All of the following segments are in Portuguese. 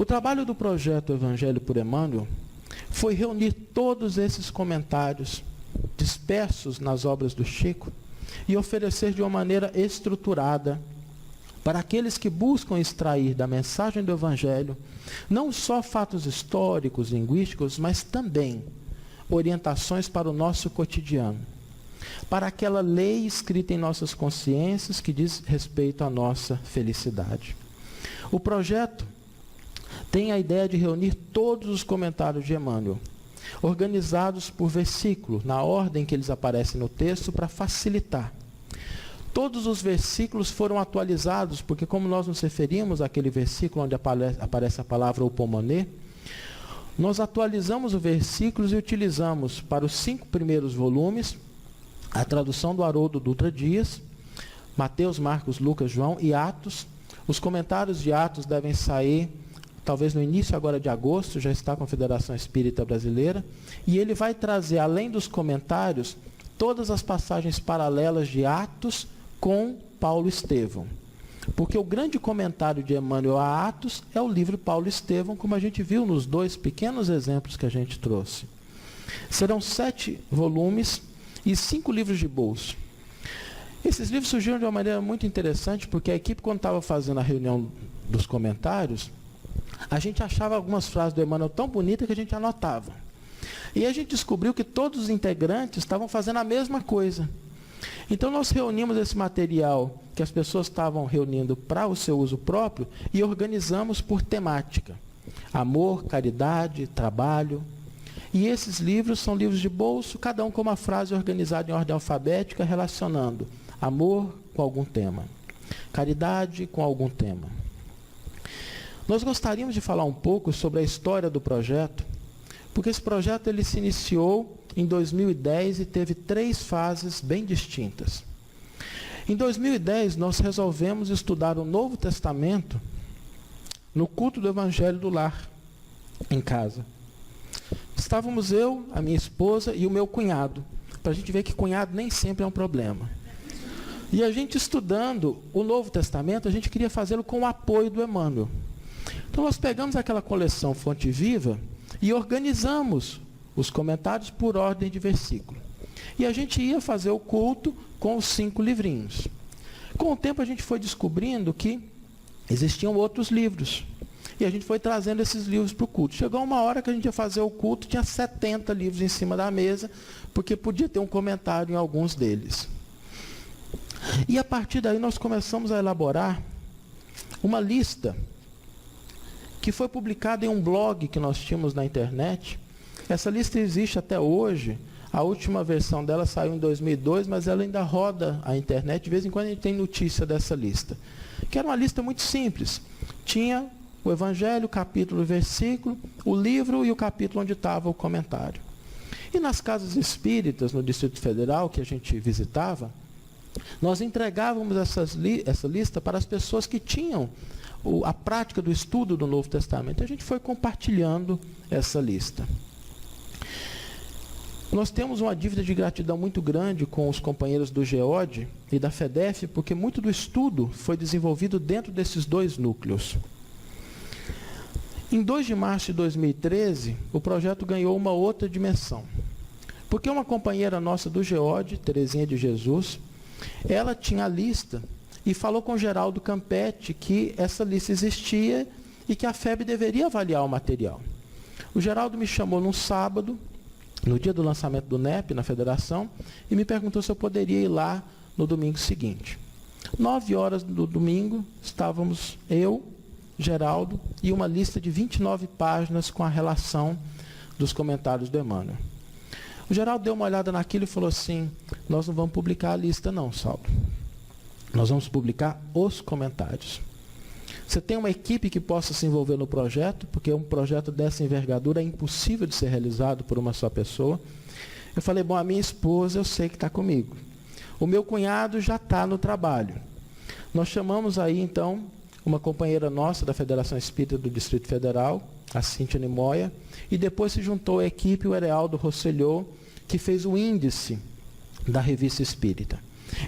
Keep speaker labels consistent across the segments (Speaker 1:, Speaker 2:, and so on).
Speaker 1: O trabalho do projeto Evangelho por Emmanuel foi reunir todos esses comentários dispersos nas obras do Chico e oferecer de uma maneira estruturada para aqueles que buscam extrair da mensagem do Evangelho não só fatos históricos, linguísticos, mas também orientações para o nosso cotidiano, para aquela lei escrita em nossas consciências que diz respeito à nossa felicidade. O projeto tem a ideia de reunir todos os comentários de Emmanuel, organizados por versículo, na ordem que eles aparecem no texto, para facilitar. Todos os versículos foram atualizados, porque como nós nos referimos àquele versículo onde aparece a palavra upomone, nós atualizamos os versículos e utilizamos para os 5 primeiros volumes a tradução do Haroldo Dutra Dias, Mateus, Marcos, Lucas, João e Atos. Os comentários de Atos devem sair talvez no início agora de agosto, já está com a Federação Espírita Brasileira, e ele vai trazer, além dos comentários, todas as passagens paralelas de Atos com Paulo Estevão. Porque o grande comentário de Emmanuel a Atos é o livro Paulo Estevão, como a gente viu nos 2 pequenos exemplos que a gente trouxe. Serão 7 volumes e 5 livros de bolso. Esses livros surgiram de uma maneira muito interessante, porque a equipe, quando estava fazendo a reunião dos comentários, a gente achava algumas frases do Emmanuel tão bonitas que a gente anotava. E a gente descobriu que todos os integrantes estavam fazendo a mesma coisa. Então nós reunimos esse material que as pessoas estavam reunindo para o seu uso próprio e organizamos por temática. Amor, caridade, trabalho. E esses livros são livros de bolso, cada um com uma frase organizada em ordem alfabética, relacionando amor com algum tema, caridade com algum tema. Nós gostaríamos de falar um pouco sobre a história do projeto, porque esse projeto ele se iniciou em 2010 e teve 3 fases bem distintas. Em 2010, nós resolvemos estudar o Novo Testamento no culto do Evangelho do Lar, em casa. Estávamos eu, a minha esposa e o meu cunhado, para a gente ver que cunhado nem sempre é um problema. E a gente estudando o Novo Testamento, a gente queria fazê-lo com o apoio do Emmanuel. Então nós pegamos aquela coleção Fonte Viva e organizamos os comentários por ordem de versículo. E a gente ia fazer o culto com os 5 livrinhos. Com o tempo a gente foi descobrindo que existiam outros livros. E a gente foi trazendo esses livros para o culto. Chegou uma hora que a gente ia fazer o culto, tinha 70 livros em cima da mesa, porque podia ter um comentário em alguns deles. E a partir daí nós começamos a elaborar uma lista que foi publicada em um blog que nós tínhamos na internet. Essa lista existe até hoje. A última versão dela saiu em 2002, mas ela ainda roda a internet. De vez em quando a gente tem notícia dessa lista. Que era uma lista muito simples. Tinha o Evangelho, capítulo e versículo, o livro e o capítulo onde estava o comentário. E nas casas espíritas, no Distrito Federal, que a gente visitava, nós entregávamos essa lista para as pessoas que tinham a prática do estudo do Novo Testamento. A gente foi compartilhando essa lista. Nós temos uma dívida de gratidão muito grande com os companheiros do GEOD e da FEDEF, porque muito do estudo foi desenvolvido dentro desses 2 núcleos. Em 2 de março de 2013, o projeto ganhou uma outra dimensão. Porque uma companheira nossa do GEOD, Terezinha de Jesus, ela tinha a lista e falou com o Geraldo Campetti que essa lista existia e que a FEB deveria avaliar o material. O Geraldo me chamou num sábado, no dia do lançamento do NEP, na Federação, e me perguntou se eu poderia ir lá no domingo seguinte. 9 horas do domingo, estávamos eu, Geraldo, e uma lista de 29 páginas com a relação dos comentários do Emmanuel. O Geraldo deu uma olhada naquilo e falou assim: nós não vamos publicar a lista não, Saulo. Nós vamos publicar os comentários. Você tem uma equipe que possa se envolver no projeto, porque um projeto dessa envergadura é impossível de ser realizado por uma só pessoa. Eu falei, bom, a minha esposa eu sei que está comigo. O meu cunhado já está no trabalho. Nós chamamos aí, então, uma companheira nossa da Federação Espírita do Distrito Federal, a Cíntia Nimoia, e depois se juntou a equipe, o Erealdo Rosselló, que fez o índice da Revista Espírita.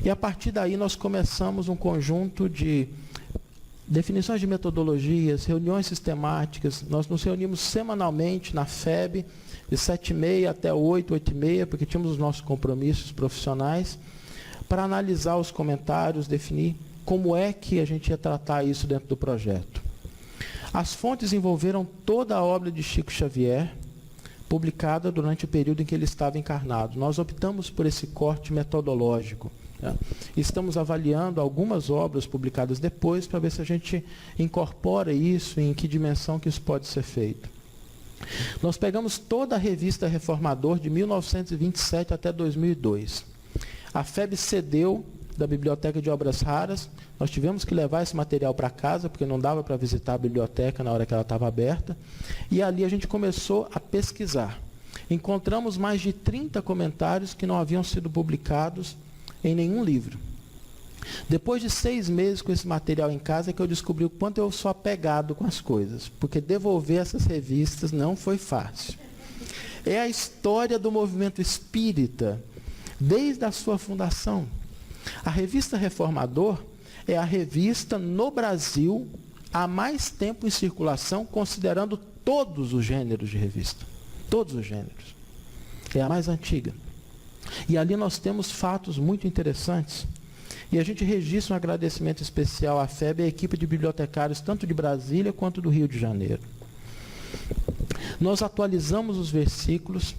Speaker 1: E a partir daí nós começamos um conjunto de definições de metodologias, reuniões sistemáticas. Nós nos reunimos semanalmente na FEB, de 7h30 até 8, 8h30, porque tínhamos os nossos compromissos profissionais, para analisar os comentários, definir como é que a gente ia tratar isso dentro do projeto. As fontes envolveram toda a obra de Chico Xavier, publicada durante o período em que ele estava encarnado. Nós optamos por esse corte metodológico. Estamos avaliando algumas obras publicadas depois para ver se a gente incorpora isso e em que dimensão que isso pode ser feito. Nós pegamos toda a revista Reformador de 1927 até 2002. A FEB cedeu da Biblioteca de Obras Raras. Nós tivemos que levar esse material para casa, porque não dava para visitar a biblioteca na hora que ela estava aberta. E ali a gente começou a pesquisar. Encontramos mais de 30 comentários que não haviam sido publicados em nenhum livro. Depois de 6 meses com esse material em casa, é que eu descobri o quanto eu sou apegado com as coisas, porque devolver essas revistas não foi fácil. É a história do movimento espírita, desde a sua fundação. A revista Reformador é a revista no Brasil há mais tempo em circulação, considerando todos os gêneros de revista. Todos os gêneros. É a mais antiga. E ali nós temos fatos muito interessantes. E a gente registra um agradecimento especial à FEB e à equipe de bibliotecários, tanto de Brasília quanto do Rio de Janeiro. Nós atualizamos os versículos.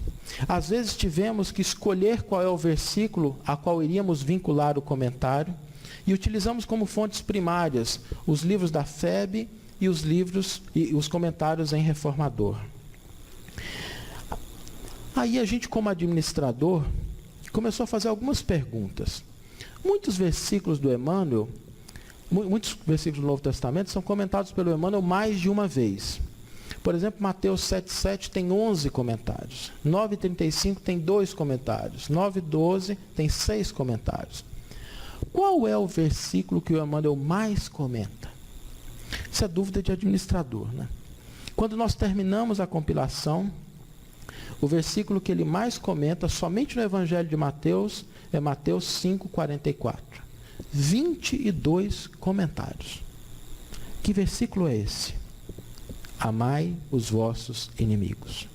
Speaker 1: Às vezes tivemos que escolher qual é o versículo a qual iríamos vincular o comentário. E utilizamos como fontes primárias os livros da FEB e os comentários em Reformador. Aí a gente, como administrador, começou a fazer algumas perguntas. Muitos versículos do Emmanuel, muitos versículos do Novo Testamento são comentados pelo Emmanuel mais de uma vez. Por exemplo, Mateus 7,7 tem 11 comentários. 9,35 tem 2 comentários. 9,12 tem 6 comentários. Qual é o versículo que o Emmanuel mais comenta? Isso é dúvida de administrador, né? Quando nós terminamos a compilação, o versículo que ele mais comenta, somente no Evangelho de Mateus, é Mateus 5,44. 22 comentários. Que versículo é esse? Amai os vossos inimigos.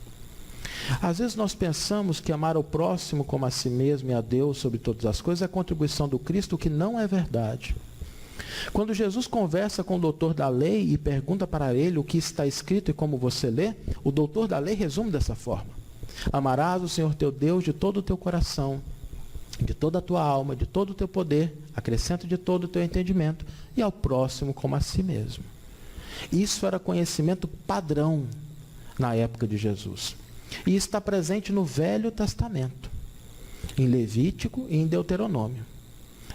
Speaker 1: Às vezes nós pensamos que amar o próximo como a si mesmo e a Deus sobre todas as coisas é a contribuição do Cristo, o que não é verdade. Quando Jesus conversa com o doutor da lei e pergunta para ele o que está escrito e como você lê, o doutor da lei resume dessa forma: amarás o Senhor teu Deus de todo o teu coração, de toda a tua alma, de todo o teu poder, acrescento de todo o teu entendimento, e ao próximo como a si mesmo. Isso era conhecimento padrão na época de Jesus. E está presente no Velho Testamento, em Levítico e em Deuteronômio.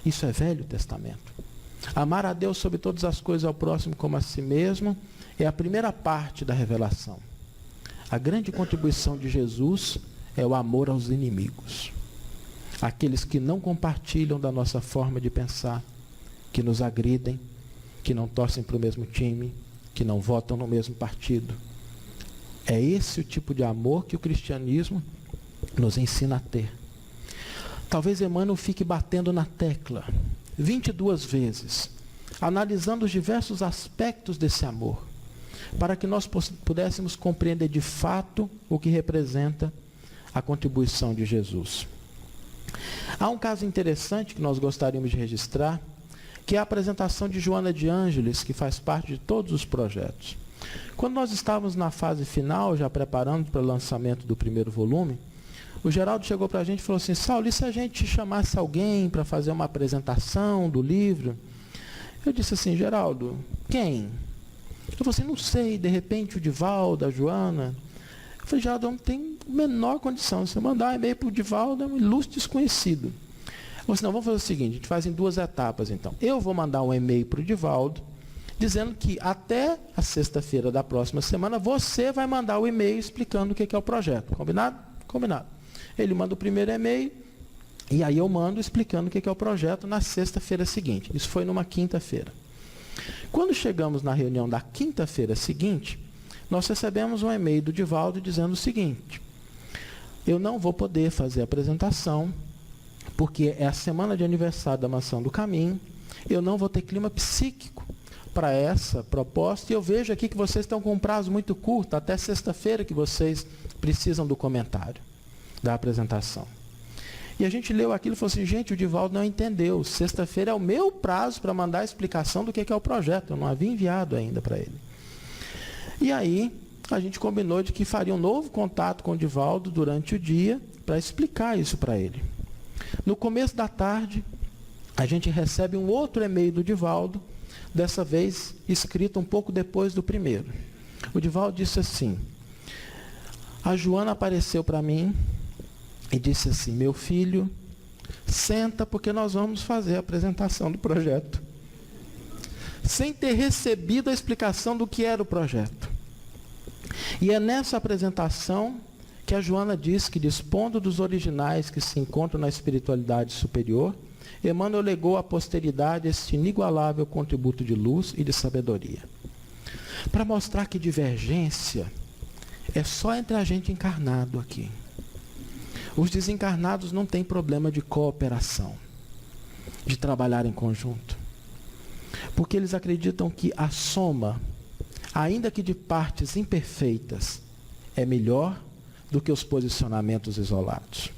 Speaker 1: Isso é Velho Testamento. Amar a Deus sobre todas as coisas, ao próximo como a si mesmo, é a primeira parte da revelação. A grande contribuição de Jesus é o amor aos inimigos. Aqueles que não compartilham da nossa forma de pensar, que nos agridem, que não torcem para o mesmo time, que não votam no mesmo partido. É esse o tipo de amor que o cristianismo nos ensina a ter. Talvez Emmanuel fique batendo na tecla 22 vezes, analisando os diversos aspectos desse amor, para que nós pudéssemos compreender de fato o que representa a contribuição de Jesus. Há um caso interessante que nós gostaríamos de registrar, que é a apresentação de Joana de Ângeles, que faz parte de todos os projetos. Quando nós estávamos na fase final, já preparando para o lançamento do primeiro volume, o Geraldo chegou para a gente e falou assim: Saulo, e se a gente chamasse alguém para fazer uma apresentação do livro? Eu disse assim: Geraldo, quem? Eu falei assim: não sei, de repente o Divaldo, a Joana. Eu falei: Geraldo, não tem a menor condição. Se eu mandar um e-mail para o Divaldo, é um ilustre desconhecido. Eu falei assim: não, vamos fazer o seguinte, a gente faz em 2 etapas então. Eu vou mandar um e-mail para o Divaldo, dizendo que até a sexta-feira da próxima semana, você vai mandar o e-mail explicando o que é o projeto. Combinado? Combinado. Ele manda o primeiro e-mail, e aí eu mando explicando o que é o projeto na sexta-feira seguinte. Isso foi numa quinta-feira. Quando chegamos na reunião da quinta-feira seguinte, nós recebemos um e-mail do Divaldo dizendo o seguinte: eu não vou poder fazer a apresentação, porque é a semana de aniversário da Mansão do Caminho, eu não vou ter clima psíquico para essa proposta e eu vejo aqui que vocês estão com um prazo muito curto, até sexta-feira que vocês precisam do comentário, da apresentação. E a gente leu aquilo e falou assim, gente, o Divaldo não entendeu. Sexta-feira é o meu prazo para mandar a explicação do que é o projeto. Eu não havia enviado ainda para ele. E aí, a gente combinou de que faria um novo contato com o Divaldo durante o dia para explicar isso para ele. No começo da tarde, a gente recebe um outro e-mail do Divaldo, dessa vez escrito um pouco depois do primeiro. O Divaldo disse assim, a Joana apareceu para mim e disse assim, meu filho, senta porque nós vamos fazer a apresentação do projeto. Sem ter recebido a explicação do que era o projeto. E é nessa apresentação que a Joana diz que, dispondo dos originais que se encontram na espiritualidade superior, Emmanuel legou à posteridade este inigualável contributo de luz e de sabedoria. Para mostrar que divergência é só entre a gente encarnado aqui. Os desencarnados não têm problema de cooperação, de trabalhar em conjunto. Porque eles acreditam que a soma, ainda que de partes imperfeitas, é melhor do que os posicionamentos isolados.